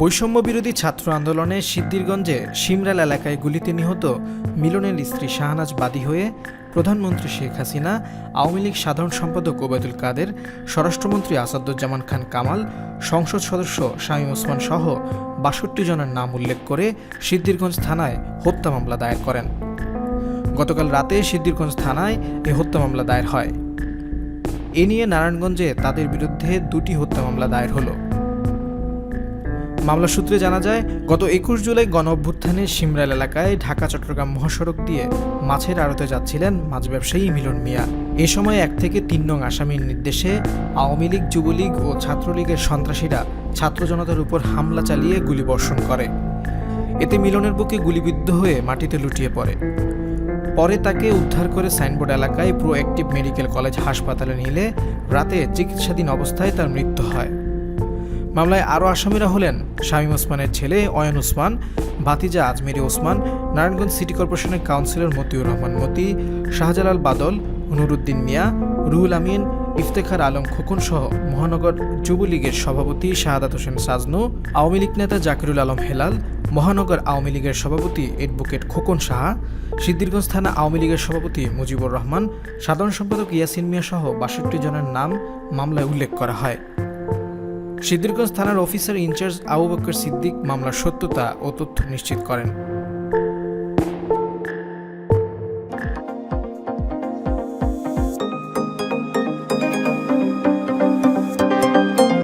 বৈষম্য বিরোধী ছাত্র আন্দোলনে সিদ্ধিরগঞ্জে শিমরাল এলাকায় গুলিতে নিহত মিলনের স্ত্রী শাহনাজ বাদী হয়ে প্রধানমন্ত্রী শেখ হাসিনা, আওয়ামী লীগ সাধারণ সম্পাদক ওবায়দুল কাদের, স্বরাষ্ট্রমন্ত্রী আসাদুজ্জামান খান কামাল, সংসদ সদস্য শামীম ওসমান সহ ৬২ জনের নাম উল্লেখ করে সিদ্ধিরগঞ্জ থানায় হত্যা মামলা দায়ের করেন। গতকাল রাতে সিদ্ধিরগঞ্জ থানায় এ হত্যা মামলা দায়ের হয়। এ নিয়ে নারায়ণগঞ্জে তাদের বিরুদ্ধে ২টি হত্যা মামলা দায়ের হলো। মামলা সূত্রে জানা যায়, গত ২১ জুলাই গণ-অভ্যুত্থানে শিমরাল এলাকায় ঢাকা-চট্টগ্রাম মহাসড়ক দিয়ে মাছের আড়তে যাচ্ছিলেন মাছ ব্যবসায়ী মিলন মিয়া। এ সময় ১ থেকে ৩ নং আসামির নির্দেশে আওয়ামী লীগ, যুবলীগ ও ছাত্রলীগের সন্ত্রাসীরা ছাত্র জনতার উপর হামলা চালিয়ে গুলিবর্ষণ করে। এতে মিলনের বুকে গুলিবিদ্ধ হয়ে মাটিতে লুটিয়ে পড়ে। পরে তাকে উদ্ধার করে সাইনবোর্ড এলাকায় প্রোঅ্যাক্টিভ মেডিকেল কলেজ হাসপাতালে নিলে রাতে চিকিৎসাধীন অবস্থায় তার মৃত্যু হয়। মামলায় আরও আসামিরা হলেন শামীম ওসমানের ছেলে অয়ন ওসমান, ভাতিজা আজমেরি ওসমান, নারায়ণগঞ্জ সিটি কর্পোরেশনের কাউন্সিলর মতিউর রহমান মতি, শাহজালাল বাদল, নুরুদ্দিন মিয়া, রুহুল আমিন, ইফতেখার আলম খোকন সহ মহানগর যুবলীগের সভাপতি শাহাদাত হোসেন সাজনু, আওয়ামী লীগ নেতা জাকিরুল আলম হেলাল, মহানগর আওয়ামী লীগের সভাপতি অ্যাডভোকেট খোকন সাহা, সিদ্ধিরগঞ্জ থানা আওয়ামী লীগের সভাপতি মুজিবুর রহমান, সাধারণ সম্পাদক ইয়াসিন মিয়া সহ ৬২ জনের নাম মামলায় উল্লেখ করা হয়। সিদ্ধিরগঞ্জ থানার অফিসার ইনচার্জ আবু বকর সিদ্দিক মামলার সত্যতা ও তথ্য নিশ্চিত করেন।